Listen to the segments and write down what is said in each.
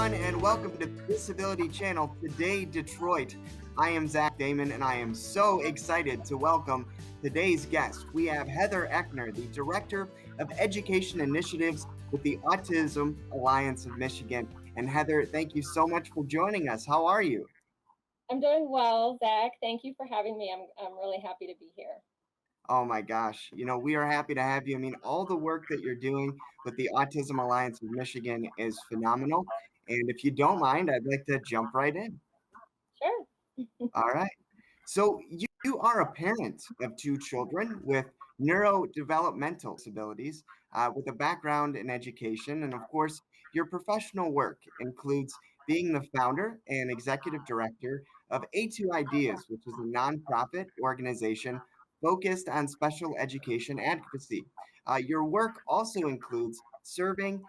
everyone, and welcome to the Disability Channel Today Detroit. I am Zach Damon, and I am so excited to welcome today's guest. We have Heather Eckner, the Director of Education Initiatives with the Autism Alliance of Michigan. And Heather, thank you so much for joining us. How are you? I'm doing well, Zach. Thank you for having me. I'm really happy to be here. Oh my gosh, we are happy to have you. I mean, all the work that you're doing with the Autism Alliance of Michigan is phenomenal. And if you don't mind, I'd like to jump right in. Sure. All right. So you are a parent of two children with neurodevelopmental disabilities, with a background in education. And of course, your professional work includes being the founder and executive director of A2 Ideas, which is a nonprofit organization focused on special education advocacy. Your work also includes serving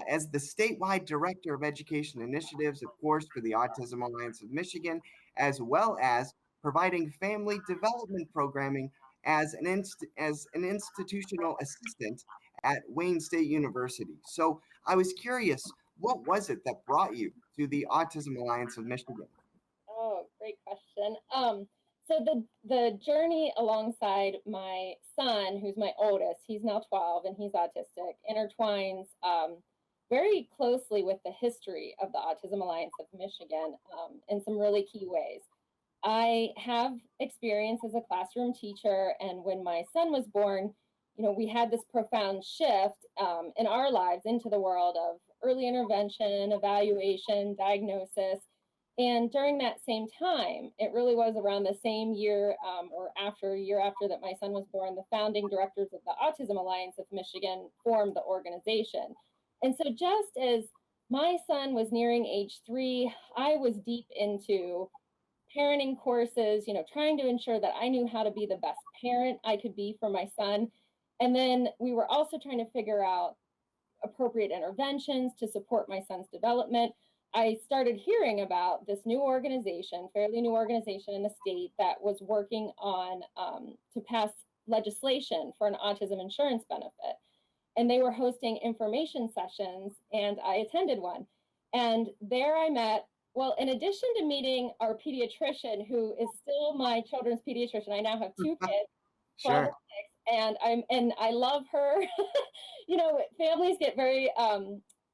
as the statewide director of education initiatives, of course, for the Autism Alliance of Michigan, as well as providing family development programming as an institutional assistant at Wayne State University. So I was curious, what was it that brought you to the Autism Alliance of Michigan? Oh, great question. So the journey alongside my son, who's my oldest, he's now 12 and he's autistic, intertwines very closely with the history of the Autism Alliance of Michigan in some really key ways. I have experience as a classroom teacher, and when my son was born, we had this profound shift in our lives into the world of early intervention, evaluation, diagnosis. And during that same time, it really was around the same year or after a year after that my son was born, the founding directors of the Autism Alliance of Michigan formed the organization. And so just as my son was nearing age 3, I was deep into parenting courses, trying to ensure that I knew how to be the best parent I could be for my son. And then we were also trying to figure out appropriate interventions to support my son's development. I started hearing about this new organization, fairly new organization in the state that was working on to pass legislation for an autism insurance benefit. And they were hosting information sessions, and I attended one. And there I met, well, in addition to meeting our pediatrician, who is still my children's pediatrician, I now have 2 kids, 12 Sure. and 6, and I love her. Families get very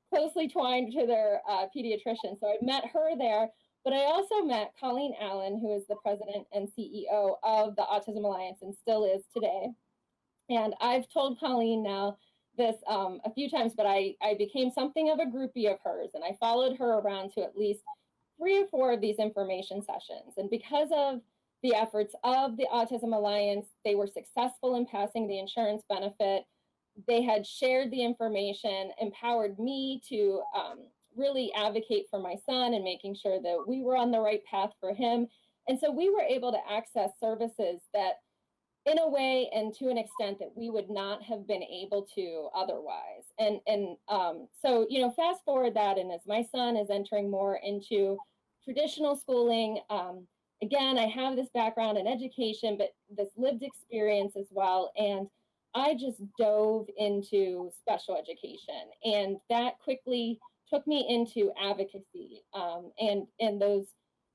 closely twined to their pediatrician. So I met her there, but I also met Colleen Allen, who is the president and CEO of the Autism Alliance and still is today. And I've told Colleen now this a few times, but I became something of a groupie of hers, and I followed her around to at least 3 or 4 of these information sessions. And because of the efforts of the Autism Alliance, they were successful in passing the insurance benefit. They had shared the information, empowered me to really advocate for my son and making sure that we were on the right path for him. And so we were able to access services that, in a way and to an extent, that we would not have been able to otherwise. So fast forward that, and as my son is entering more into traditional schooling, again, I have this background in education, but this lived experience as well. And I just dove into special education, and that quickly took me into advocacy and those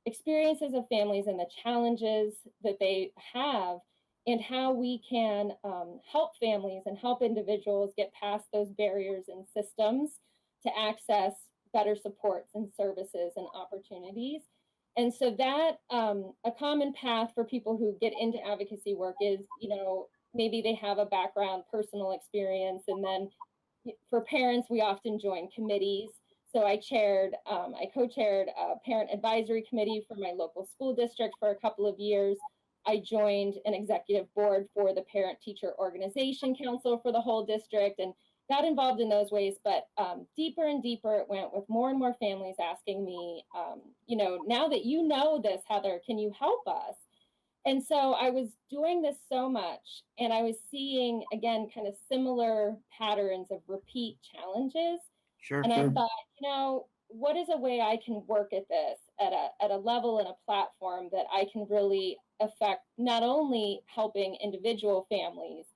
experiences of families and the challenges that they have, and how we can help families and help individuals get past those barriers and systems to access better supports and services and opportunities. And so that a common path for people who get into advocacy work is, maybe they have a background, personal experience, and then for parents, we often join committees. So I co-chaired a parent advisory committee for my local school district for a couple of years. I joined an executive board for the Parent Teacher Organization Council for the whole district, and got involved in those ways. But deeper and deeper it went, with more and more families asking me, now that you know this, Heather, can you help us? And so I was doing this so much, and I was seeing, again, kind of similar patterns of repeat challenges. Sure. And I thought, what is a way I can work at this at a level and a platform that I can really affect, not only helping individual families,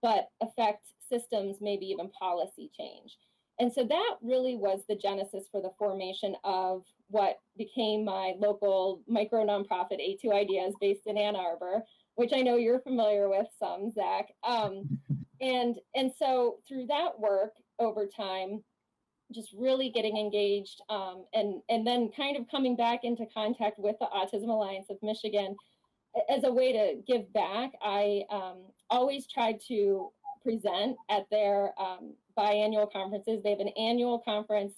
but affect systems, maybe even policy change. And so that really was the genesis for the formation of what became my local micro nonprofit, A2 Ideas, based in Ann Arbor, which I know you're familiar with some, Zach. And so through that work over time, just really getting engaged, and then kind of coming back into contact with the Autism Alliance of Michigan as a way to give back. I always try to present at their biannual conferences. They have an annual conference,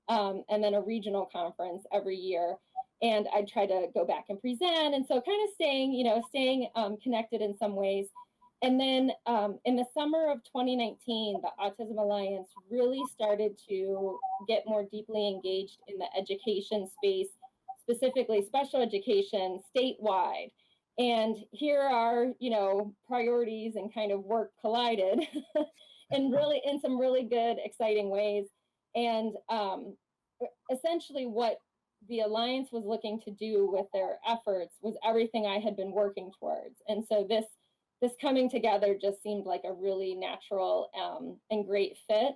and then a regional conference every year. And I try to go back and present. And so kind of staying connected in some ways. And then in the summer of 2019, the Autism Alliance really started to get more deeply engaged in the education space, specifically special education statewide. And here are, priorities and kind of work collided and really in some really good, exciting ways. And essentially what the Alliance was looking to do with their efforts was everything I had been working towards. And so this coming together just seemed like a really natural and great fit.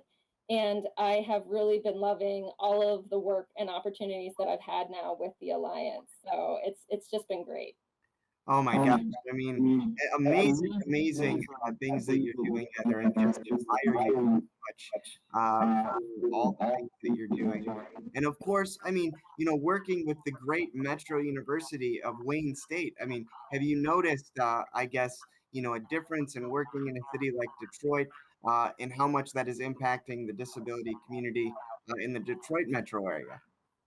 And I have really been loving all of the work and opportunities that I've had now with the Alliance. So it's just been great. Oh my gosh. I mean, amazing things that you're doing, Heather, and just admire you so much for all the things that you're doing. And of course, I mean, working with the great Metro University of Wayne State. I mean, have you noticed, I guess, a difference in working in a city like Detroit, and how much that is impacting the disability community in the Detroit metro area?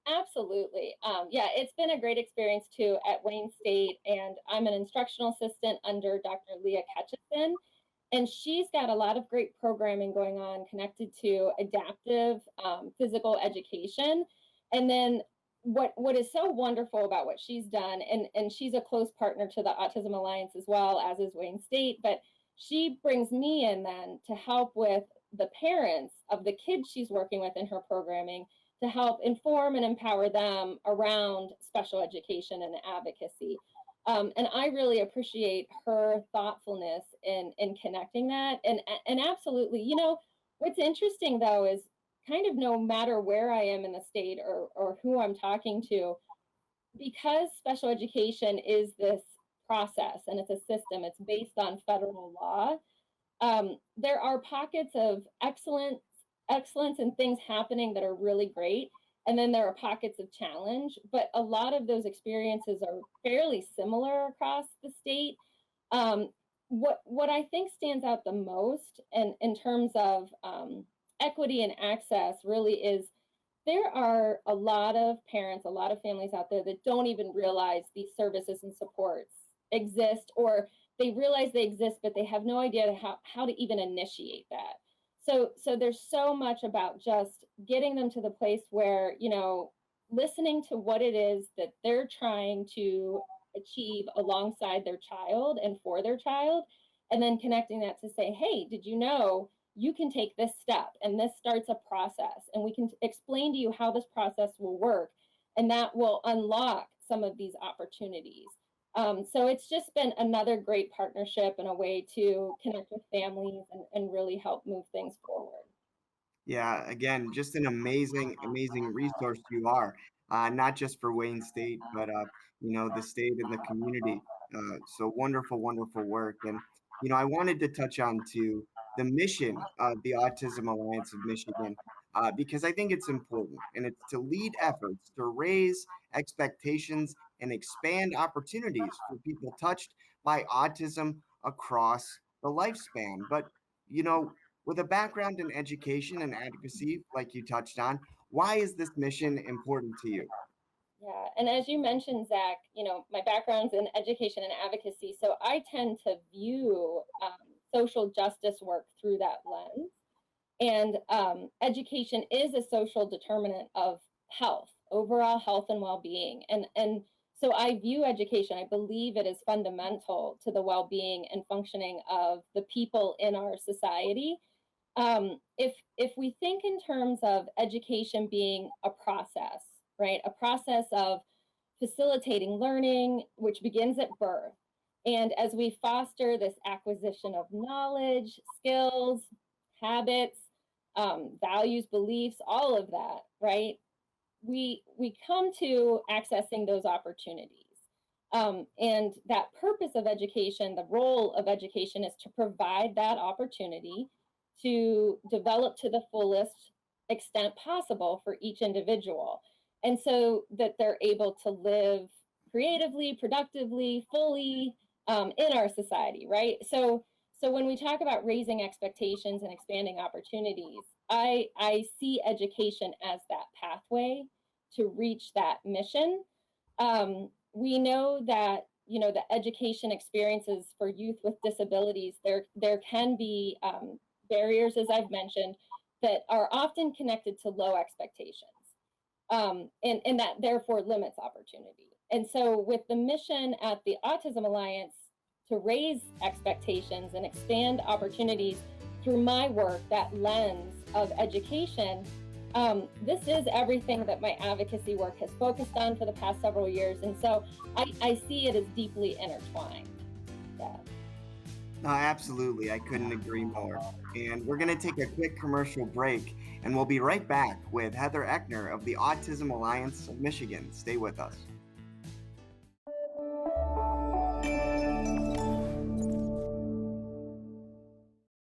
Absolutely. Yeah, it's been a great experience too at Wayne State, and I'm an instructional assistant under Dr. Leah Ketchison, and she's got a lot of great programming going on connected to adaptive physical education. And then what is so wonderful about what she's done, and she's a close partner to the Autism Alliance as well, as is Wayne State, but she brings me in then to help with the parents of the kids she's working with in her programming to help inform and empower them around special education and advocacy. And I really appreciate her thoughtfulness in connecting that. And absolutely, what's interesting though is kind of no matter where I am in the state or who I'm talking to, because special education is this process and it's a system, it's based on federal law. There are pockets of excellence and things happening that are really great. And then there are pockets of challenge, but a lot of those experiences are fairly similar across the state. What I think stands out the most and in terms of equity and access really is there are a lot of parents, a lot of families out there that don't even realize these services and supports exist, or they realize they exist, but they have no idea how to even initiate that. So there's so much about just getting them to the place where, listening to what it is that they're trying to achieve alongside their child and for their child, and then connecting that to say, hey, did you know you can take this step and this starts a process and we can explain to you how this process will work, and that will unlock some of these opportunities. So it's just been another great partnership and a way to connect with families and really help move things forward. Yeah, again, just an amazing resource you are, not just for Wayne State, but the state and the community. So wonderful work. And I wanted to touch on to the mission of the Autism Alliance of Michigan, because I think it's important, and it's to lead efforts to raise expectations and expand opportunities for people touched by autism across the lifespan. But you know, with a background in education and advocacy, like you touched on, why is this mission important to you? Yeah, and as you mentioned, Zach, my background's in education and advocacy, so I tend to view social justice work through that lens. And education is a social determinant of health, overall health and well-being. And so I view education, I believe it is fundamental to the well-being and functioning of the people in our society. If we think in terms of education being a process, right? A process of facilitating learning, which begins at birth. And as we foster this acquisition of knowledge, skills, habits, values, beliefs, all of that, right? We come to accessing those opportunities. And that purpose of education, the role of education is to provide that opportunity to develop to the fullest extent possible for each individual. And so that they're able to live creatively, productively, fully in our society, right? So when we talk about raising expectations and expanding opportunities, I see education as that pathway to reach that mission. We know that the education experiences for youth with disabilities, there can be barriers, as I've mentioned, that are often connected to low expectations, and that therefore limits opportunity. And so, with the mission at the Autism Alliance to raise expectations and expand opportunities through my work, that lens of education, this is everything that my advocacy work has focused on for the past several years. And so I see it as deeply intertwined. Yeah. Absolutely. I couldn't agree more. And we're going to take a quick commercial break, and we'll be right back with Heather Eckner of the Autism Alliance of Michigan. Stay with us.